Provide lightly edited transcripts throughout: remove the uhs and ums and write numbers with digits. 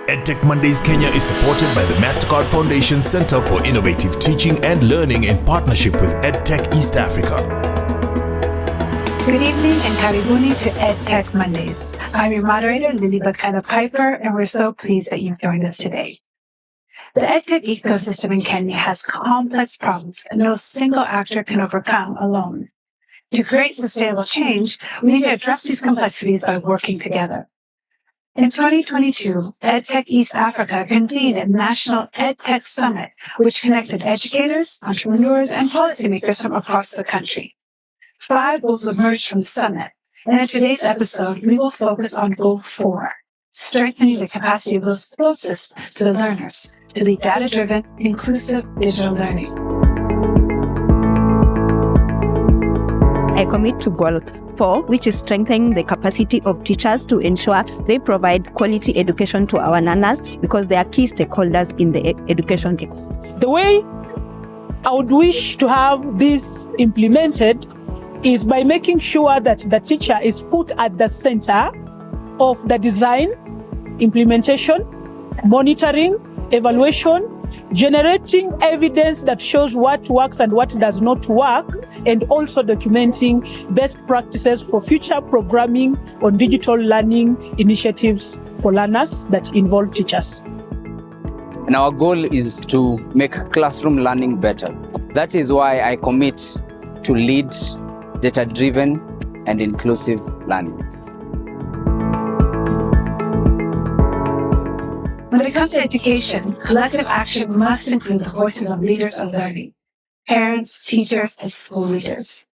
EdTech Mondays Kenya is supported by the MasterCard Foundation Center for Innovative Teaching and Learning in partnership with EdTech East Africa. Good evening and karibuni to EdTech Mondays. I'm your moderator, Lily Bakana Piper, and we're so pleased that you've joined us today. The EdTech ecosystem in Kenya has complex problems that no single actor can overcome alone. To create sustainable change, we need to address these complexities by working together. In 2022, EdTech East Africa convened a National EdTech Summit, which connected educators, entrepreneurs, and policymakers from across the country. 5 goals emerged from the summit, and in today's episode, we will focus on Goal 4, strengthening the capacity of those closest to the learners to lead data-driven, inclusive digital learning. I commit to Goal 4, which is strengthening the capacity of teachers to ensure they provide quality education to our learners because they are key stakeholders in the education ecosystem. The way I would wish to have this implemented is by making sure that the teacher is put at the center of the design, implementation, monitoring, evaluation, generating evidence that shows what works and what does not work, and also documenting best practices for future programming on digital learning initiatives for learners that involve teachers. And our goal is to make classroom learning better. That is why I commit to lead data-driven and inclusive learning. When it comes to education, collective action must include the voices of leaders of learning, parents, teachers, and school leaders.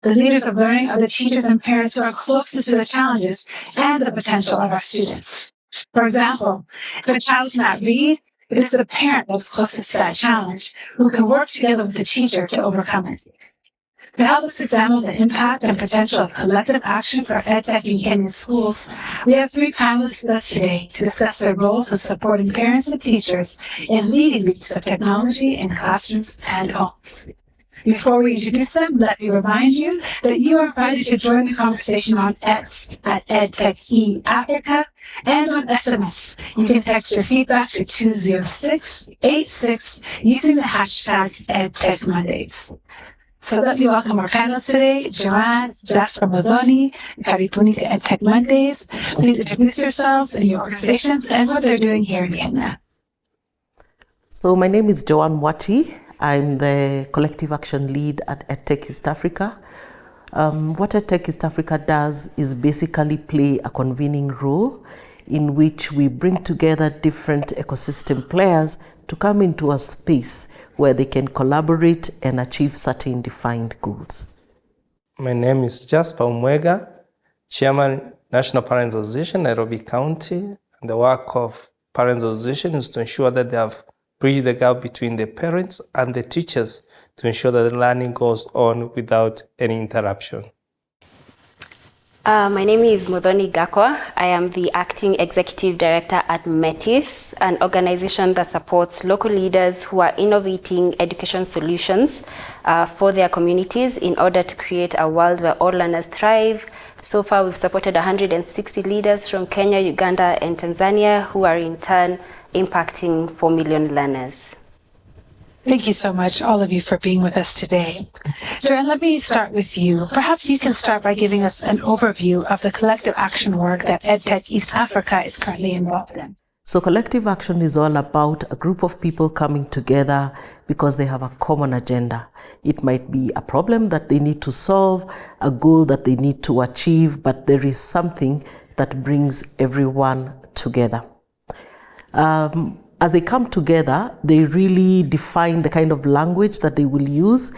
The leaders of learning are the teachers and parents who are closest to the challenges and the potential of our students. For example, if a child cannot read, it is the parent that's closest to that challenge who can work together with the teacher to overcome it. To help us examine the impact and potential of collective action for EdTech in Kenyan schools, we have 3 panelists with us today to discuss their roles in supporting parents and teachers in leading the use of technology in classrooms and homes. Before we introduce them, let me remind you that you are invited to join the conversation on X at EdTech East Africa and on SMS. You can text your feedback to 20686 using the hashtag EdTech Mondays. So let me welcome our panelists today, Joanne, Jasper Muthoni, karibuni to EdTech Mondays. Please introduce yourselves and your organizations and what they're doing here in Kenya. So my name is Joanne Wati. I'm the Collective Action Lead at EdTech East Africa. What EdTech East Africa does is basically play a convening role in which we bring together different ecosystem players to come into a space where they can collaborate and achieve certain defined goals. My name is Jasper Umwega, Chairman, National Parents Association, Nairobi County. And the work of Parents Association is to ensure that they have bridged the gap between the parents and the teachers to ensure that the learning goes on without any interruption. My name is Muthoni Gakwa. I am the Acting Executive Director at Metis, an organization that supports local leaders who are innovating education solutions for their communities in order to create a world where all learners thrive. So far, we've supported 160 leaders from Kenya, Uganda, and Tanzania who are in turn impacting 4 million learners. Thank you so much, all of you, for being with us today. Joanne, let me start with you. Perhaps you can start by giving us an overview of the collective action work that EdTech East Africa is currently involved in. So collective action is all about a group of people coming together because they have a common agenda. It might be a problem that they need to solve, a goal that they need to achieve, but there is something that brings everyone together. As they come together, they really define the kind of language that they will use,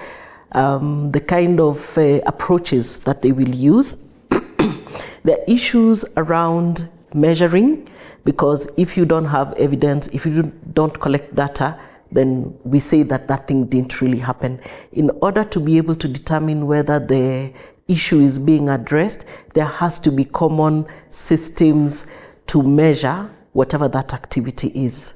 the kind of approaches that they will use. There are issues around measuring, because if you don't have evidence, if you don't collect data, then we say that that thing didn't really happen. In order to be able to determine whether the issue is being addressed, there has to be common systems to measure whatever that activity is.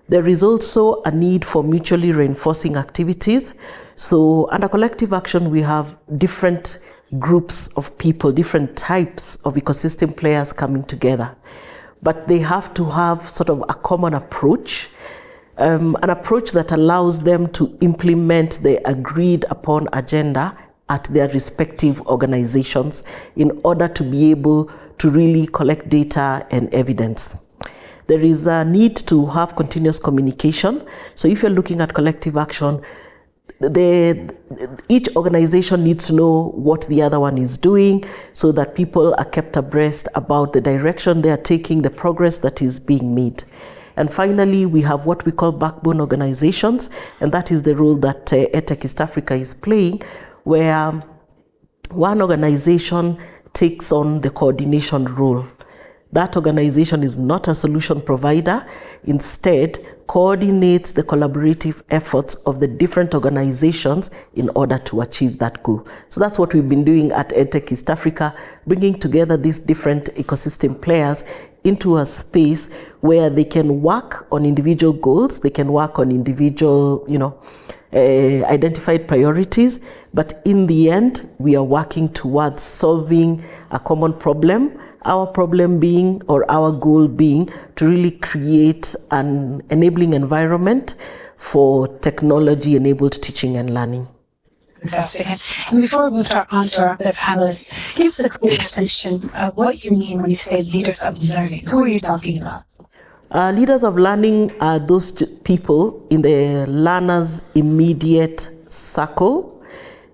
There is also a need for mutually reinforcing activities. So under collective action, we have different groups of people, different types of ecosystem players coming together. but they have to have sort of a common approach, an approach that allows them to implement the agreed upon agenda at their respective organizations in order to be able to really collect data and evidence. There is a need to have continuous communication. So if you're looking at collective action, each organization needs to know what the other one is doing so that people are kept abreast about the direction they are taking, the progress that is being made. And finally, we have what we call backbone organizations, and that is the role that EdTech East Africa is playing, where one organization takes on the coordination role. That organization is not a solution provider, instead coordinates the collaborative efforts of the different organizations in order to achieve that goal. So that's what we've been doing at EdTech East Africa, bringing together these different ecosystem players into a space where they can work on individual goals, they can work on individual, identified priorities, but in the end, we are working towards solving a common problem, our problem being, or our goal being, to really create an enabling environment for technology-enabled teaching and learning. Fantastic. And before we move on to our other panelists, give us a quick definition of what you mean when you say leaders of learning. Who are you talking about? Leaders of learning are those people in the learner's immediate circle.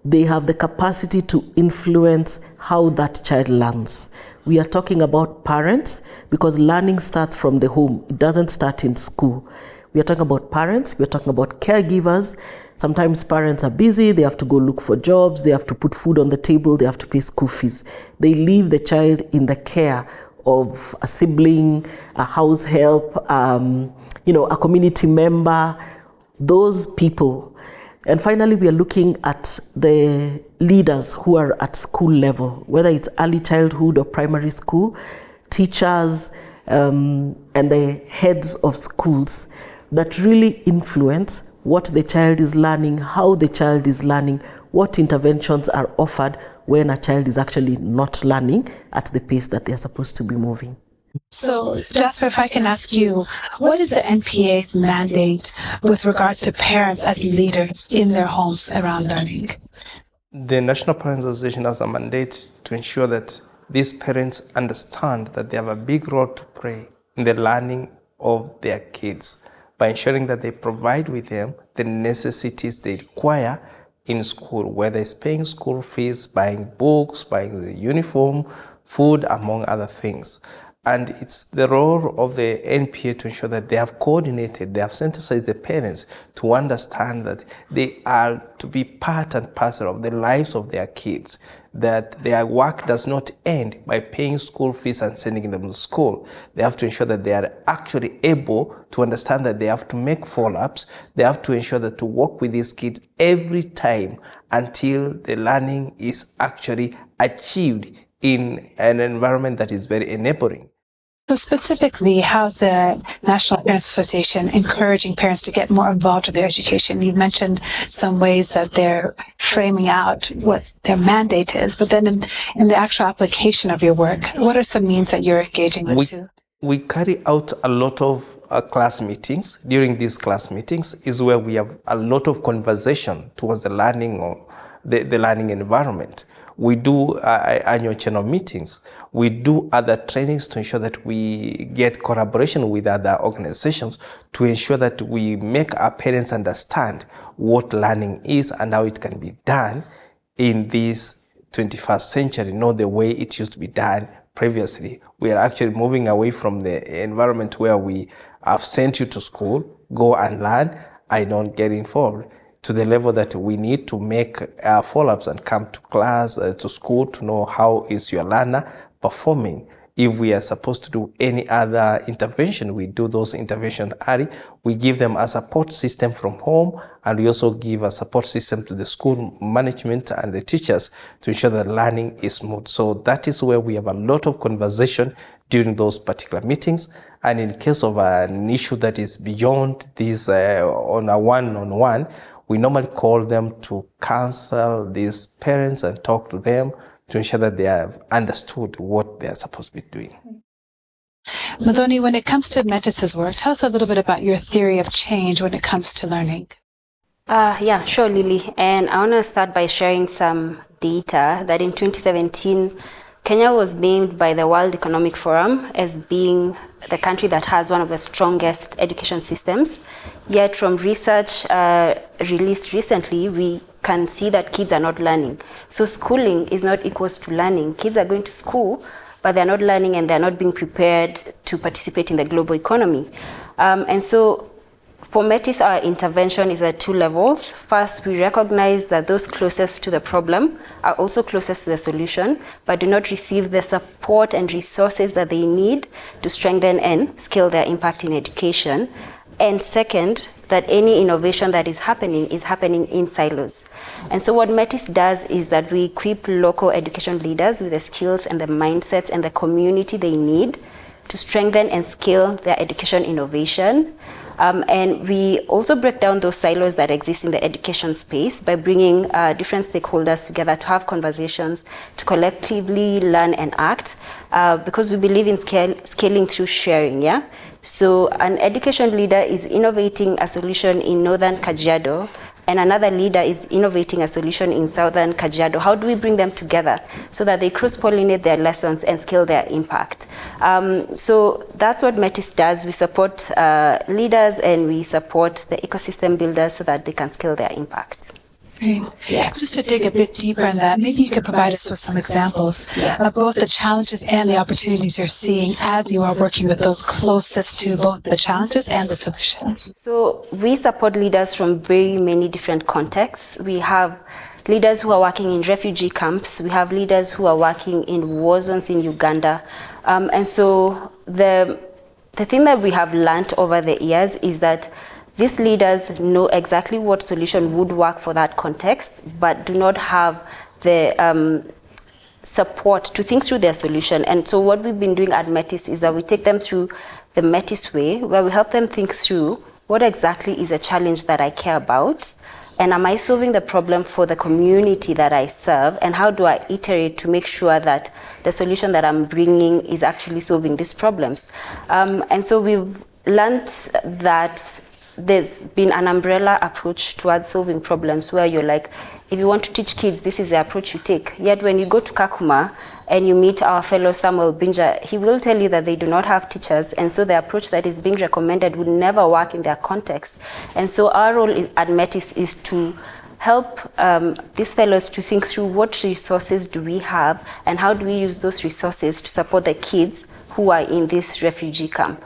They have the capacity to influence how that child learns. We are talking about parents because learning starts from the home. It doesn't start in school. We are talking about parents. We are talking about caregivers. Sometimes parents are busy. They have to go look for jobs. They have to put food on the table. They have to pay school fees. They leave the child in the care of a sibling, a house help, a community member, those people. And finally, we are looking at the leaders who are at school level, whether it's early childhood or primary school, teachers, and the heads of schools that really influence what the child is learning, how the child is learning, what interventions are offered when a child is actually not learning at the pace that they're supposed to be moving. So, Jasper, if I can ask you, what is the NPA's mandate with regards to parents as leaders in their homes around learning? The National Parents Association has a mandate to ensure that these parents understand that they have a big role to play in the learning of their kids by ensuring that they provide with them the necessities they require in school, whether it's paying school fees, buying books, buying the uniform, food, among other things. And it's the role of the NPA to ensure that they have coordinated, they have sensitized the parents to understand that they are to be part and parcel of the lives of their kids, that their work does not end by paying school fees and sending them to school. They have to ensure that they are actually able to understand that they have to make follow-ups. They have to ensure that to work with these kids every time until the learning is actually achieved in an environment that is very enabling. So specifically, how's the National Parents Association encouraging parents to get more involved with their education? You've mentioned some ways that they're framing out what their mandate is, but then in the actual application of your work, what are some means that you're engaging with too? We carry out a lot of class meetings. During these class meetings is where we have a lot of conversation towards the learning or the learning environment. We do annual channel meetings. We do other trainings to ensure that we get collaboration with other organizations to ensure that we make our parents understand what learning is and how it can be done in this 21st century, not the way it used to be done previously. We are actually moving away from the environment where we have sent you to school, go and learn, I don't get involved, to the level that we need to make follow-ups and come to class, to school, to know how is your learner performing. If we are supposed to do any other intervention, we do those interventions early. We give them a support system from home, and we also give a support system to the school management and the teachers to ensure that learning is smooth. So that is where we have a lot of conversation during those particular meetings. And in case of an issue that is beyond this on a one-on-one, we normally call them to counsel these parents and talk to them to ensure that they have understood what they are supposed to be doing. Madhoni, when it comes to Metis's work, tell us a little bit about your theory of change when it comes to learning. Yeah, sure, Lily. And I want to start by sharing some data that in 2017, Kenya was named by the World Economic Forum as being the country that has one of the strongest education systems. Yet from research released recently, we can see that kids are not learning. So schooling is not equals to learning. Kids are going to school, but they're not learning and they're not being prepared to participate in the global economy. And so for Metis, our intervention is at two levels. First, we recognize that those closest to the problem are also closest to the solution, but do not receive the support and resources that they need to strengthen and scale their impact in education. And second, that any innovation that is happening in silos. And so what Metis does is that we equip local education leaders with the skills and the mindsets and the community they need to strengthen and scale their education innovation. And we also break down those silos that exist in the education space by bringing different stakeholders together to have conversations, to collectively learn and act, because we believe in scaling through sharing, yeah? So an education leader is innovating a solution in Northern Kajiado, and another leader is innovating a solution in Southern Kajiado. How do we bring them together so that they cross-pollinate their lessons and scale their impact? So that's what Metis does. We support leaders and we support the ecosystem builders so that they can scale their impact. Great. Yeah. Just to dig a bit deeper in that, maybe you could provide us with some examples of both the challenges and the opportunities you're seeing as you are working with those closest to both the challenges and the solutions. So we support leaders from very many different contexts. We have leaders who are working in refugee camps. We have leaders who are working in war zones in Uganda. And so the thing that we have learned over the years is that these leaders know exactly what solution would work for that context, but do not have the support to think through their solution. And so what we've been doing at Metis is that we take them through the Metis way, where we help them think through what exactly is a challenge that I care about, and am I solving the problem for the community that I serve, and how do I iterate to make sure that the solution that I'm bringing is actually solving these problems. And so we've learned that there's been an umbrella approach towards solving problems where you're like, if you want to teach kids, this is the approach you take. Yet when you go to Kakuma and you meet our fellow Samuel Binja, he will tell you that they do not have teachers, and so the approach that is being recommended would never work in their context. And so our role at Metis is to help these fellows to think through what resources do we have and how do we use those resources to support the kids who are in this refugee camp.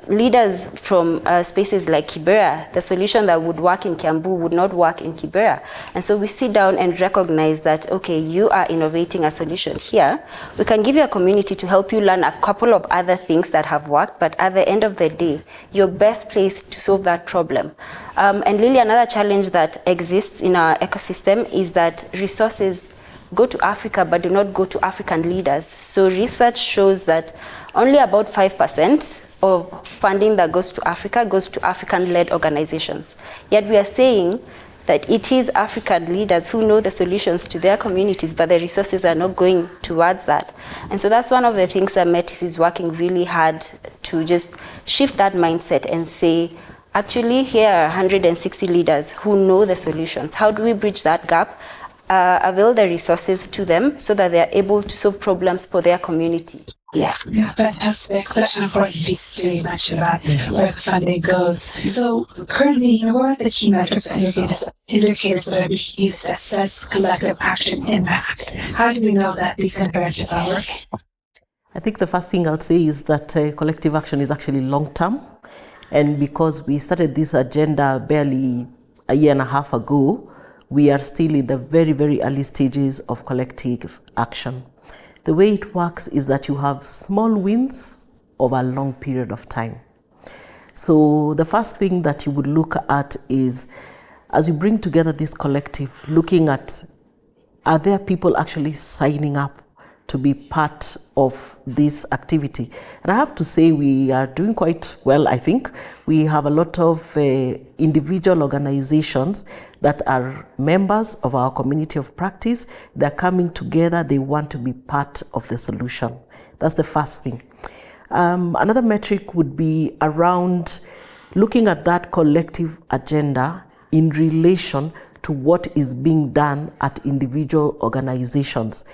Leaders from spaces like Kibera, the solution that would work in Kiambu would not work in Kibera. And so we sit down and recognize that, okay, you are innovating a solution here. We can give you a community to help you learn a couple of other things that have worked, but at the end of the day, you're best placed to solve that problem. And really another challenge that exists in our ecosystem is that resources go to Africa but do not go to African leaders. So research shows that only about 5% of funding that goes to Africa goes to African-led organizations. Yet we are saying that it is African leaders who know the solutions to their communities, but the resources are not going towards that. And so that's one of the things that Metis is working really hard to just shift that mindset and say, actually, here are 160 leaders who know the solutions. How do we bridge that gap? Avail the resources to them so that they are able to solve problems for their community. Yeah, fantastic. Such an important piece to mention about where the funding goes. So currently, what are the key metrics and indicators that are being used to assess collective action impact? How do we know that these interventions are working? I think the first thing I'll say is that collective action is actually long-term. And because we started this agenda barely a year and a half ago, we are still in the very, very early stages of collective action. The way it works is that you have small wins over a long period of time. So the first thing that you would look at is, as you bring together this collective, looking at, are there people actually signing up to be part of this activity? And I have to say we are doing quite well, I think. We have a lot of individual organizations that are members of our community of practice. They're coming together, they want to be part of the solution. That's the first thing. Another metric would be around looking at that collective agenda in relation to what is being done at individual organizations.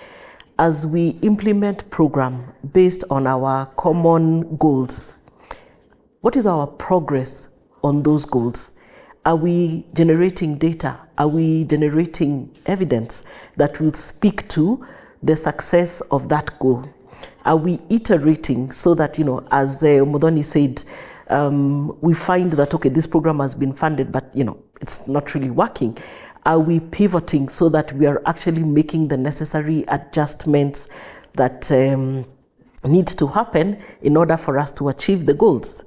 As we implement program based on our common goals, what is our progress on those goals? Are we generating data? Are we generating evidence that will speak to the success of that goal? Are we iterating so that, as Modoni said, we find that, okay, this program has been funded, but, it's not really working. Are we pivoting so that we are actually making the necessary adjustments that need to happen in order for us to achieve the goals?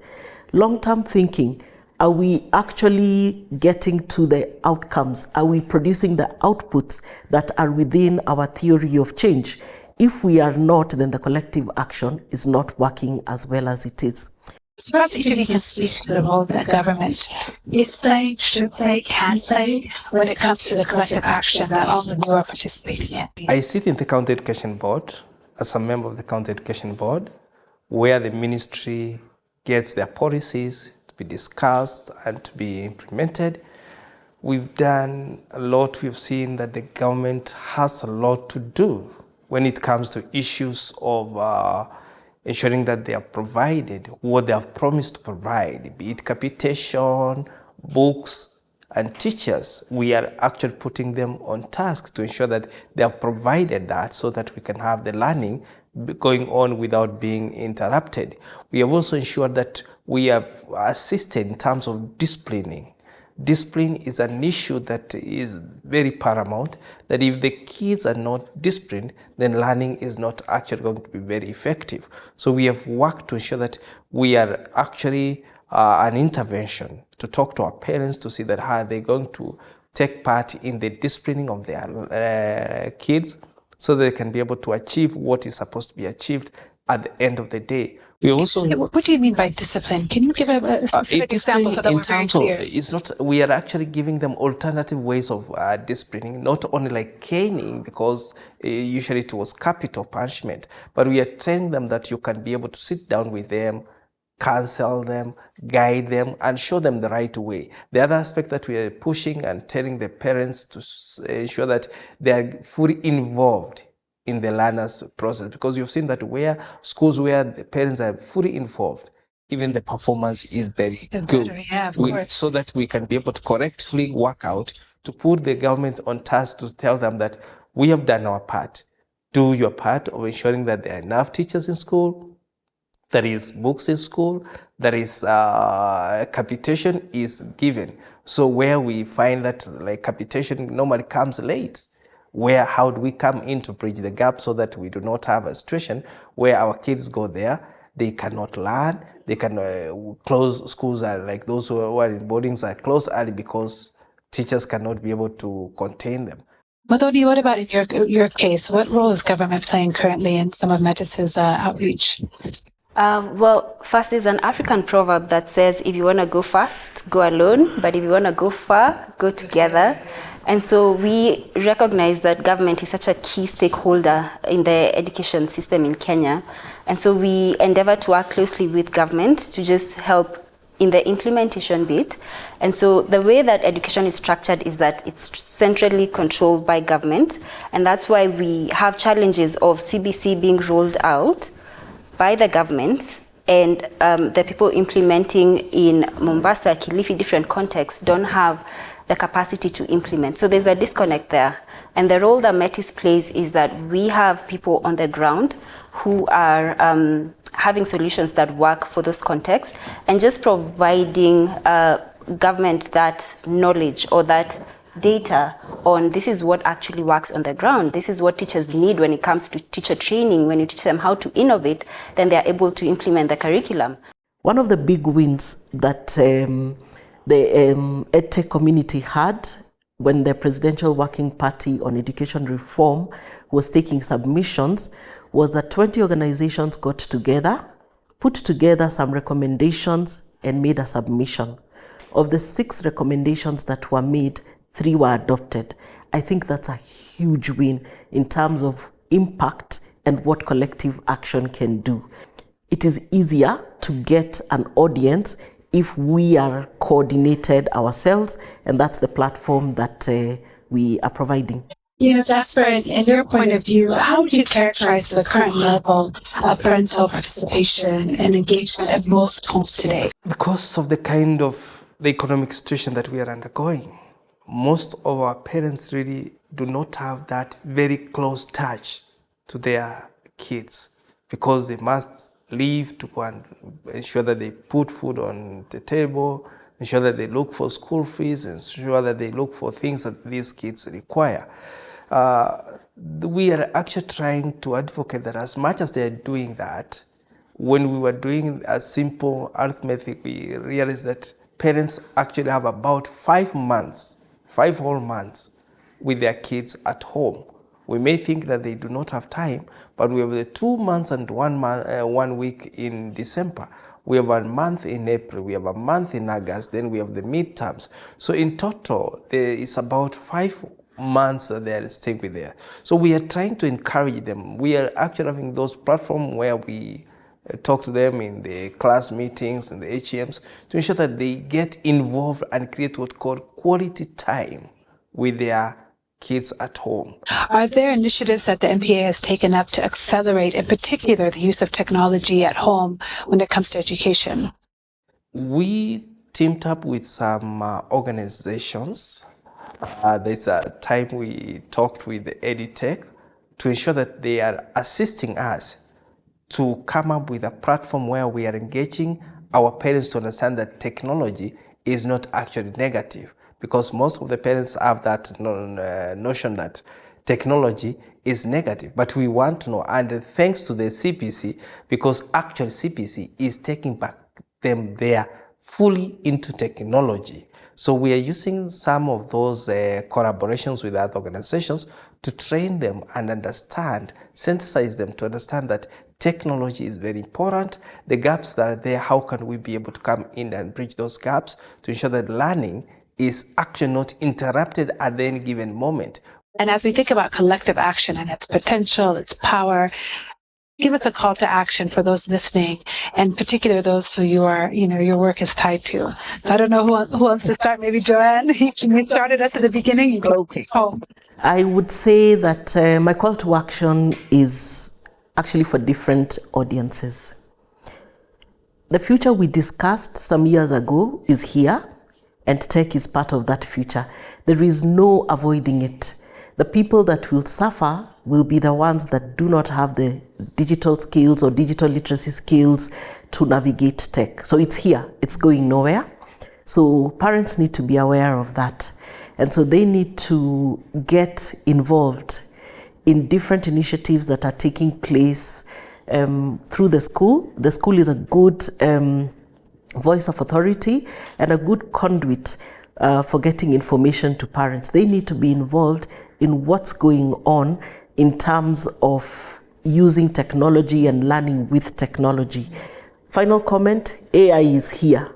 Long-term thinking, are we actually getting to the outcomes? Are we producing the outputs that are within our theory of change? If we are not, then the collective action is not working as well as it is. So perhaps each of you can speak to the role that government is playing, should play, can play when it comes to the collective action that all of you are participating in. I sit in the County Education Board as a member of the County Education Board, where the ministry gets their policies to be discussed and to be implemented. We've done a lot. We've seen that the government has a lot to do when it comes to issues of ensuring that they are provided what they have promised to provide, be it capitation, books, and teachers. We are actually putting them on task to ensure that they have provided that so that we can have the learning going on without being interrupted. We have also ensured that we have assisted in terms of disciplining. Discipline is an issue that is very paramount, that if the kids are not disciplined, then learning is not actually going to be very effective. So we have worked to ensure that we are actually an intervention to talk to our parents to see that how they're going to take part in the disciplining of their kids so they can be able to achieve what is supposed to be achieved at the end of the day. We also. What do you mean by discipline? Can you give a specific example so that we're very clear? It's not. We are actually giving them alternative ways of disciplining, not only like caning, because usually it was capital punishment, but we are training them that you can be able to sit down with them, counsel them, guide them, and show them the right way. The other aspect that we are pushing and telling the parents to ensure that they are fully involved in the learner's process, because you've seen that where schools where the parents are fully involved, even the performance is very good. Better, yeah, of course. So that we can be able to correctly work out to put the government on task to tell them that we have done our part. Do your part of ensuring that there are enough teachers in school, there is books in school, there is capitation is given. So where we find that like capitation normally comes late, how do we come in to bridge the gap so that we do not have a situation where our kids go there, they cannot learn, they can close schools, are like those who are in boardings are closed early because teachers cannot be able to contain them. Modoni, what about in your case? What role is government playing currently in some of Metis's outreach? Well, first, there's an African proverb that says, if you want to go fast, go alone, but if you want to go far, go together. And so we recognize that government is such a key stakeholder in the education system in Kenya. And so we endeavor to work closely with government to just help in the implementation bit. And so the way that education is structured is that it's centrally controlled by government. And that's why we have challenges of CBC being rolled out by the government, and the people implementing in Mombasa, Kilifi, different contexts don't have the capacity to implement. So there's a disconnect there. And the role that Metis plays is that we have people on the ground who are having solutions that work for those contexts, and just providing government that knowledge or that data on this is what actually works on the ground. This is what teachers need when it comes to teacher training. When you teach them how to innovate, then they're able to implement the curriculum. One of the big wins that the EdTech community had when the Presidential Working Party on Education Reform was taking submissions was that 20 organizations got together, put together some recommendations, and made a submission. Of the 6 recommendations that were made, 3 were adopted. I think that's a huge win in terms of impact and what collective action can do. it is easier to get an audience if we are coordinated ourselves, and that's the platform that we are providing. Jasper, in your point of view, how would you characterize the current level of parental participation and engagement at most homes today? Because of the kind of the economic situation that we are undergoing, most of our parents really do not have that very close touch to their kids, because they must leave to go and ensure that they put food on the table, ensure that they look for school fees, ensure that they look for things that these kids require. We are actually trying to advocate that as much as they are doing that, when we were doing a simple arithmetic, we realized that parents actually have about 5 whole months with their kids at home. We may think that they do not have time, but we have the 2 months and 1 week in December. We have a month in April, we have a month in August, then we have the midterms. So in total, there is about 5 months that they are staying with there. So we are trying to encourage them. We are actually having those platforms where we talk to them in the class meetings and the HEMs to ensure that they get involved and create what's called quality time with their kids at home. Are there initiatives that the MPA has taken up to accelerate, in particular, the use of technology at home when it comes to education? We teamed up with some organizations. There's a time we talked with the EdTech to ensure that they are assisting us to come up with a platform where we are engaging our parents to understand that technology is not actually negative, because most of the parents have that notion that technology is negative. But we want to know, and thanks to the CPC, because actually CPC is taking back them there fully into technology. So we are using some of those collaborations with other organizations to train them and understand, sensitize them to understand that technology is very important. The gaps that are there, how can we be able to come in and bridge those gaps to ensure that learning is actually not interrupted at any given moment. And as we think about collective action and its potential, its power, give us a call to action for those listening, and particularly those who your work is tied to. So I don't know who wants to start. Maybe Joanne, you started us at the beginning. You go home. I would say that my call to action is actually for different audiences. The future we discussed some years ago is here, and tech is part of that future. There is no avoiding it. The people that will suffer will be the ones that do not have the digital skills or digital literacy skills to navigate tech. So it's here, it's going nowhere. So parents need to be aware of that. And so they need to get involved in different initiatives that are taking place through the school. The school is a good voice of authority and a good conduit for getting information to parents. They need to be involved in what's going on in terms of using technology and learning with technology. Final comment, AI is here.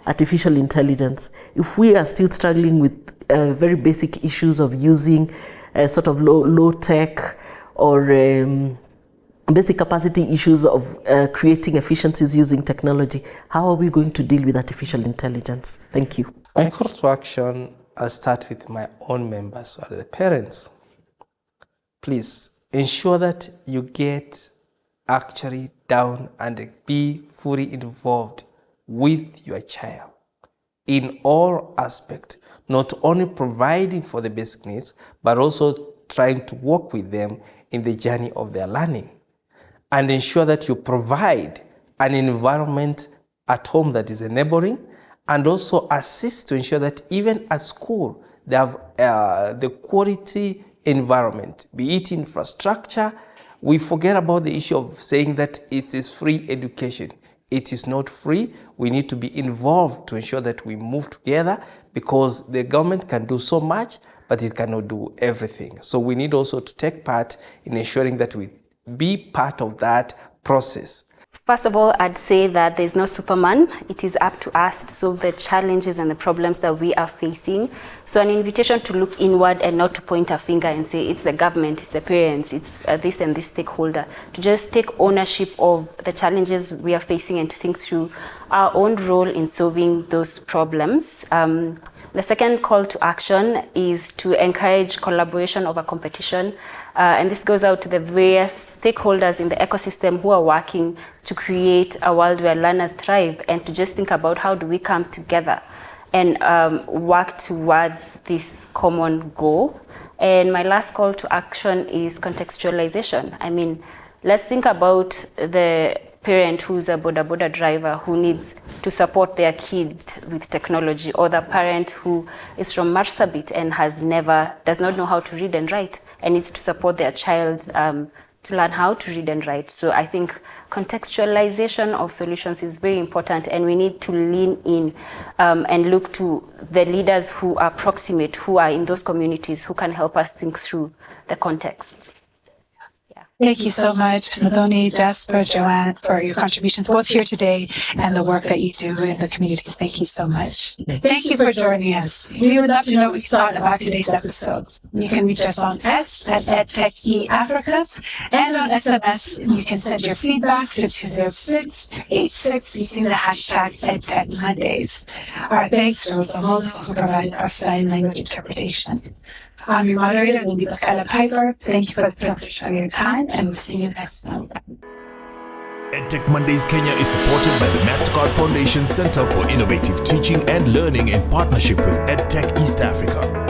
Artificial intelligence. If we are still struggling with very basic issues of using sort of low tech or basic capacity issues of creating efficiencies using technology, how are we going to deal with artificial intelligence? Thank you. My call to action, I'll start with my own members, or the parents. Please ensure that you get actually down and be fully involved with your child in all aspects, not only providing for the basic needs, but also trying to work with them in the journey of their learning, and ensure that you provide an environment at home that is enabling, and also assist to ensure that even at school they have the quality environment, be it infrastructure. We forget about the issue of saying that it is free education. It is not free. We need to be involved to ensure that we move together, because the government can do so much, but it cannot do everything. So we need also to take part in ensuring that we be part of that process. First of all, I'd say that there's no Superman. It is up to us to solve the challenges and the problems that we are facing. So an invitation to look inward and not to point a finger and say it's the government, it's the parents, it's this and this stakeholder. To just take ownership of the challenges we are facing and to think through our own role in solving those problems. The second call to action is to encourage collaboration over competition. And this goes out to the various stakeholders in the ecosystem who are working to create a world where learners thrive, and to just think about how do we come together and work towards this common goal. And my last call to action is contextualization. I mean, let's think about the parent who's a boda driver who needs to support their kids with technology, or the parent who is from Marsabit and does not know how to read and write and needs to support their child to learn how to read and write. So I think contextualization of solutions is very important, and we need to lean in and look to the leaders who are proximate, who are in those communities, who can help us think through the context. Thank you so much, Madoni, Jasper, Joanne, for your contributions both here today and the work that you do in the communities. Thank you so much. Thank you for joining us. We would love to know what you thought about today's episode. You can reach us on X at EdTech East Africa, and on SMS, you can send your feedback to 20686 using the hashtag EdTech Mondays. Our thanks to Rosamolo, who provided our sign language interpretation. I'm your moderator, Lindy Bakala Piper. Thank you for the privilege of your time, and we'll see you next month. EdTech Mondays Kenya is supported by the MasterCard Foundation Center for Innovative Teaching and Learning in partnership with EdTech East Africa.